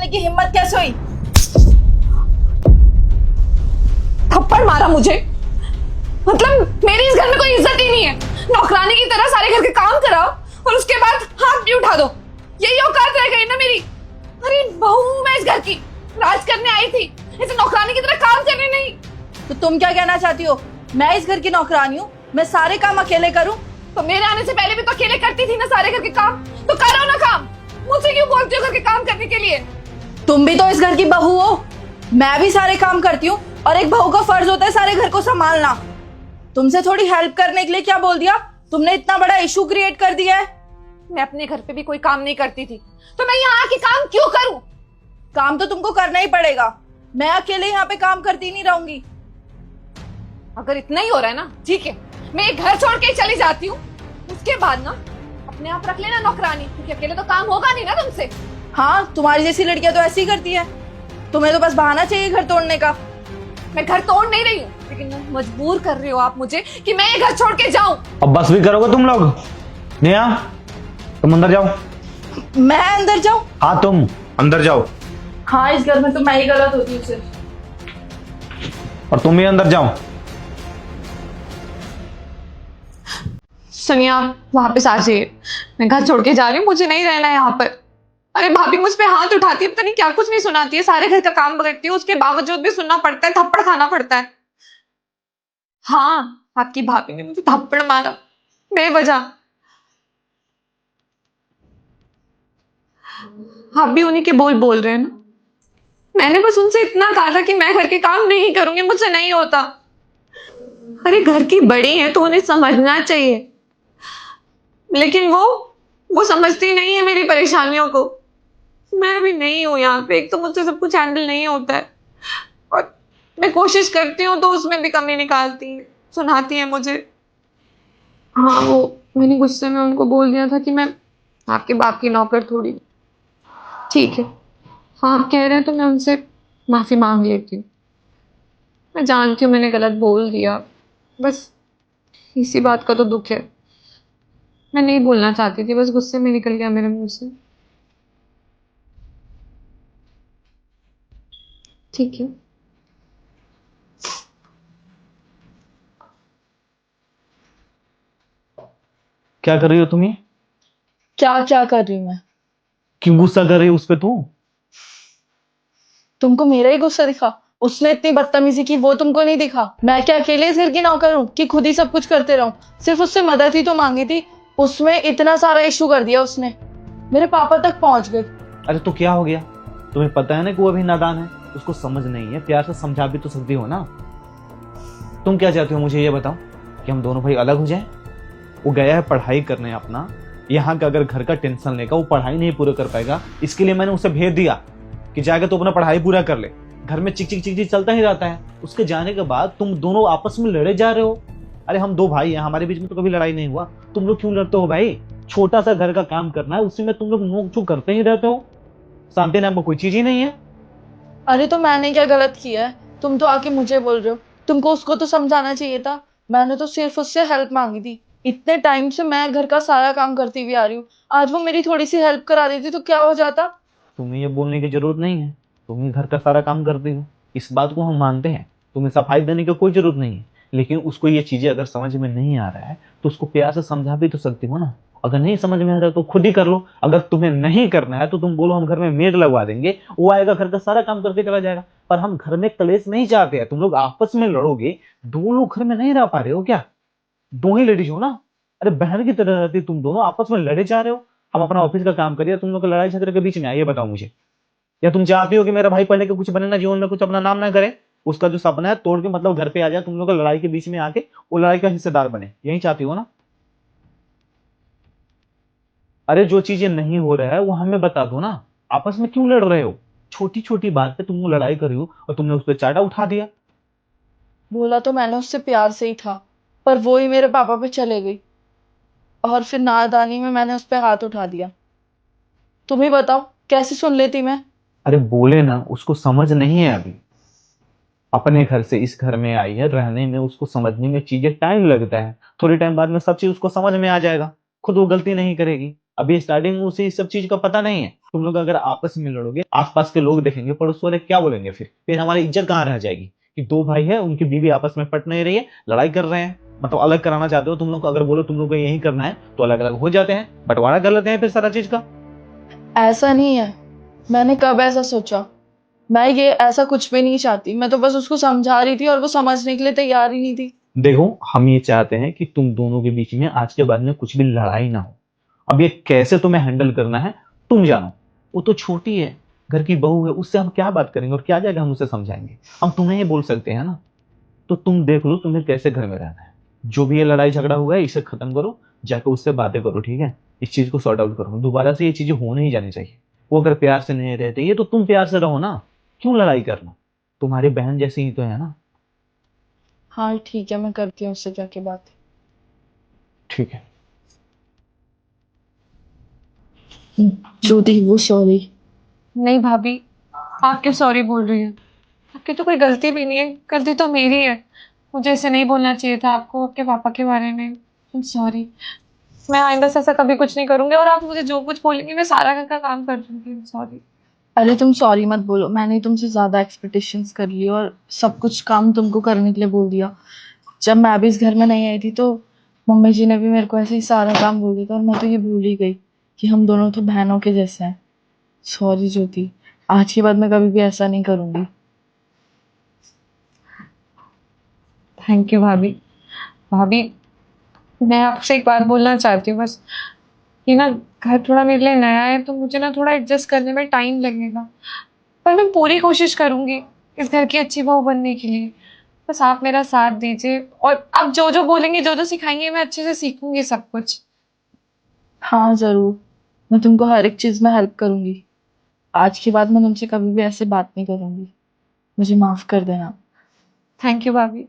की हिम्मत कैसे हुई? थप्पड़ मारा मुझे? मतलब मेरी इस घर में कोई इज्जत ही नहीं है? नौकरानी की तरह सारे घर के काम कराओ और उसके बाद हाथ भी उठा दो, यही औकात रह गई ना मेरी? अरे बहू हूं मैं इस घर की, राज करने आई थी, ऐसे नौकरानी की तरह काम करने नहीं। तो तुम क्या कहना चाहती हो? मैं इस घर की नौकरानी हूँ, मैं सारे काम अकेले करूँ? तो मेरे आने से पहले भी तो अकेले करती थी ना सारे घर के काम, तो करो ना काम। मुझसे क्यों बोलती हो घर के काम करने के लिए? तुम भी तो इस घर की बहू हो, मैं भी सारे काम करती हूँ और एक बहू का फर्ज होता है सारे घर को संभालना। तुमसे थोड़ी हेल्प करने के लिए क्या बोल दिया तुमने? इतना बड़ा इशू क्रिएट कर दिया है। मैं अपने घर पे भी कोई काम नहीं करती थी, तो मैं यहाँ आके काम क्यों करूं? काम तो तुमको करना ही पड़ेगा, मैं अकेले यहाँ पे काम करती नहीं रहूंगी। अगर इतना ही हो रहा है ना, ठीक है, मैं ये घर छोड़ के ही चली जाती हूँ। उसके बाद ना अपने आप रख लेना नौकरानी, क्योंकि अकेले तो काम होगा नहीं ना तुमसे। हाँ, तुम्हारी जैसी लड़कियां तो ऐसी ही करती है, तुम्हें तो बस बहाना चाहिए घर तोड़ने का। मैं घर तोड़ नहीं रही हूँ, लेकिन मजबूर कर रहे हो आप मुझे कि मैं ये घर छोड़ के जाऊं। अब बस भी करोगे तुम लोग? नेहा, तुम अंदर जाओ। मैं अंदर जाऊं? हाँ तुम अंदर जाओ। हाँ, इस घर में तो मैं ही गलत होती हूँ सिर्फ। और तुम भी अंदर जाओ। सुनिए, आप वापस आ जाइए, मैं घर छोड़ के जा रही हूँ, मुझे नहीं रहना है यहाँ पर। अरे भाभी मुझ पे हाथ उठाती है, पता नहीं क्या कुछ नहीं सुनाती है, सारे घर का काम करती है, उसके बावजूद भी सुनना पड़ता है, थप्पड़ खाना पड़ता है। हाँ, आपकी भाभी ने मुझे थप्पड़ मारा बेवजह। आप भी उन्हीं के बोल बोल रहे हैं ना? मैंने बस उनसे इतना कहा था कि मैं घर के काम नहीं करूंगी, मुझसे नहीं होता। अरे घर की बड़ी है तो उन्हें समझना चाहिए, लेकिन वो समझती नहीं है मेरी परेशानियों को। मैं भी नहीं हूँ यहाँ पे, एक तो मुझसे सब कुछ हैंडल नहीं होता है, और मैं कोशिश करती हूँ तो उसमें भी कमी निकालती है, सुनाती है मुझे। हाँ, वो मैंने गुस्से में उनको बोल दिया था कि मैं आपके बाप की नौकर थोड़ी। ठीक है, हाँ आप कह रहे हैं तो मैं उनसे माफी मांग लेती हूँ। मैं जानती हूँ मैंने गलत बोल दिया, बस इसी बात का तो दुख है। मैं नहीं बोलना चाहती थी, बस गुस्से में निकल गया मेरे मुंह से। ठीक है। क्या कर रही हो तुम? ये क्या क्या कर रही हूँ मैं? क्यों गुस्सा कर रही हो उस पे तू? तुमको मेरा ही गुस्सा दिखा? उसने इतनी बदतमीजी की वो तुमको नहीं दिखा? मैं क्या अकेले इस घर की नौकर हूँ कि खुद ही सब कुछ करते रहूं? सिर्फ उससे मदद ही तो मांगी थी, उसमें इतना सारा इशू कर दिया उसने, मेरे पापा तक पहुंच गई। अरे तो क्या हो गया? तुम्हें पता है ना कि वो अभी नादान है, उसको समझ नहीं है, प्यार से समझा भी तो सकती हो ना। तुम क्या चाहती हो मुझे ये बताओ? कि हम दोनों भाई अलग हो जाएं? वो गया है पढ़ाई करने अपना, यहाँ का अगर घर का टेंशन लेगा, वो पढ़ाई नहीं पूरा कर पाएगा, इसके लिए मैंने उसे भेज दिया कि जाकर तो अपना पढ़ाई पूरा कर ले। घर में चिक चिक चिक चिक चलता ही रहता है। उसके जाने के बाद तुम दोनों आपस में लड़े जा रहे हो। अरे हम दो भाई हैं, हमारे बीच में तो कभी लड़ाई नहीं हुआ, तुम लोग क्यों लड़ते हो भाई? छोटा सा घर का काम करना है, उसी में तुम लोग नोक झोंक करते ही रहते हो। शांति नाम का कोई चीज ही नहीं है। अरे तो मैंने क्या गलत किया है? तुम तो आके मुझे बोल रहे हो, तुमको उसको तो समझाना चाहिए था। मैंने तो सिर्फ उससे हेल्प मांगी थी, इतने टाइम से मैं घर का सारा काम करती हुई आ रही हूँ, आज वो मेरी थोड़ी सी हेल्प करा देती तो क्या हो जाता? तुम्हें ये बोलने की जरूरत नहीं है, तुम ही घर का सारा काम करती हो, इस बात को हम मानते हैं। तुम्हें सफाई देने की कोई जरूरत नहीं है, लेकिन उसको ये चीजें अगर समझ में नहीं आ रहा है तो उसको प्यार से समझा भी तो सकती हो ना। अगर नहीं समझ में आ रहा है तो खुद ही कर लो। अगर तुम्हें नहीं करना है तो तुम बोलो हम घर में मेड लगवा देंगे, वो आएगा घर का सारा काम करके चला जाएगा। पर हम घर में कलेश नहीं चाहते हैं, तुम लोग आपस में लड़ोगे। दो लोग घर में नहीं रह पा रहे हो क्या? दो ही लेडीज हो ना? अरे बहन की तरह रहती, तुम दोनों आपस में लड़े जा रहे हो। हम अपना ऑफिस का काम करिए, तुम लोग का लड़ाई झगड़े के बीच में आइए, बताओ मुझे। या तुम चाहती हो कि मेरा भाई पढ़ने के कुछ बने ना, जीवन में कुछ अपना नाम ना करे, उसका जो सपना है तोड़ के मतलब घर पे आ जाए, तुम लोग का लड़ाई के बीच में आके वो लड़ाई का हिस्सेदार बने, यही चाहती हो ना? अरे जो चीजें नहीं हो रहा है वो हमें बता दो ना, आपस में क्यों लड़ रहे हो? छोटी छोटी बात पे तुम लोग लड़ाई कर रही हो और तुमने उस पर चाटा उठा दिया। बोला तो मैंने उससे प्यार से ही था, पर वो ही मेरे पापा पे चले गई और फिर नादानी में मैंने उस पर हाथ उठा दिया। तुम ही बताओ कैसे सुन लेती मैं? अरे बोले ना, उसको समझ नहीं है अभी। अपने घर से इस घर में आई है, रहने में उसको समझने में चीजें टाइम लगता है। थोड़ी टाइम बाद में सब चीज उसको समझ में आ जाएगा, खुद वो गलती नहीं करेगी। अभी स्टार्टिंग में उसे इस सब चीज का पता नहीं है। तुम लोग अगर आपस में लड़ोगे, आसपास के लोग देखेंगे, पड़ोस वाले क्या बोलेंगे? फिर हमारी इज्जत कहाँ रह जाएगी कि दो भाई है, उनकी बीवी आपस में पट नहीं रही है, लड़ाई कर रहे हैं, मतलब अलग कराना चाहते हो तुम लोग। अगर बोलो तुम लोग को यही करना है तो अलग अलग हो जाते हैं, बंटवारा कर लेते हैं फिर सारा चीज का। ऐसा नहीं है, मैंने कब ऐसा सोचा? मैं ये ऐसा कुछ भी नहीं चाहती, मैं तो बस उसको समझा रही थी और वो समझने के लिए तैयार ही नहीं थी। देखो, हम ये चाहते हैं कि तुम दोनों के बीच में आज के बाद में कुछ भी लड़ाई ना हो। अब ये कैसे तुम्हें हैंडल करना है तुम जानो। वो तो छोटी है, घर की बहू है, उससे हम क्या बात करेंगे और क्या जाएगा हम उसे समझाएंगे? हम तुम्हें ही बोल सकते हैं ना। तो तुम देख लो तुम्हें कैसे घर में रहना है। जो भी ये लड़ाई झगड़ा हुआ है इसे खत्म करो, जाकर उससे बातें करो, ठीक है? इस चीज को सॉर्ट आउट करो, दोबारा से ये चीजें होने ही जानी चाहिए। वो अगर प्यार से नहीं रहते ये तो तुम प्यार से रहो ना, क्यों लड़ाई करना? तुम्हारी बहन जैसी ही तो है ना। हाँ ठीक है, मैं करती हूँ उससे जाके बात। ठीक है। ज्योति, वो सॉरी। नहीं भाभी, आप क्यों सॉरी बोल रही हैं? आपकी तो कोई गलती भी नहीं है, गलती तो मेरी है। मुझे ऐसे नहीं बोलना चाहिए था आपको आपके पापा के बारे में। सॉरी। मैं आइंदा से ऐसा कभी कुछ नहीं करूंगी, और आप मुझे जो कुछ बोलेंगे मैं सारा घर का काम कर दूंगी। सॉरी। अरे तुम सॉरी मत बोलो, मैंने तुमसे ज्यादा एक्सपेक्टेशंस कर ली और सब कुछ काम तुमको करने के लिए बोल दिया। जब मैं भी इस घर में नहीं आई थी तो मम्मी जी ने भी मेरे को ऐसे ही सारा काम बोल दिया था, और मैं तो ये भूल ही गई कि हम दोनों तो बहनों के जैसे हैं। सॉरी ज्योति, आज के बाद मैं कभी भी ऐसा नहीं करूंगी। थैंक यू भाभी। भाभी, मैं आपसे एक बात बोलना चाहती हूँ बस। ये ना, घर थोड़ा मेरे लिए नया है तो मुझे ना थोड़ा एडजस्ट करने में टाइम लगेगा, पर मैं पूरी कोशिश करूंगी इस घर की अच्छी बहू बनने के लिए। बस आप मेरा साथ दीजिए, और आप जो जो बोलेंगे, जो जो सिखाएंगे, मैं अच्छे से सीखूंगी सब कुछ। हाँ जरूर, मैं तुमको हर एक चीज में हेल्प करूंगी। आज के बाद मैं तुमसे कभी भी ऐसे बात नहीं करूंगी। मुझे माफ कर देना। थैंक यू भाभी।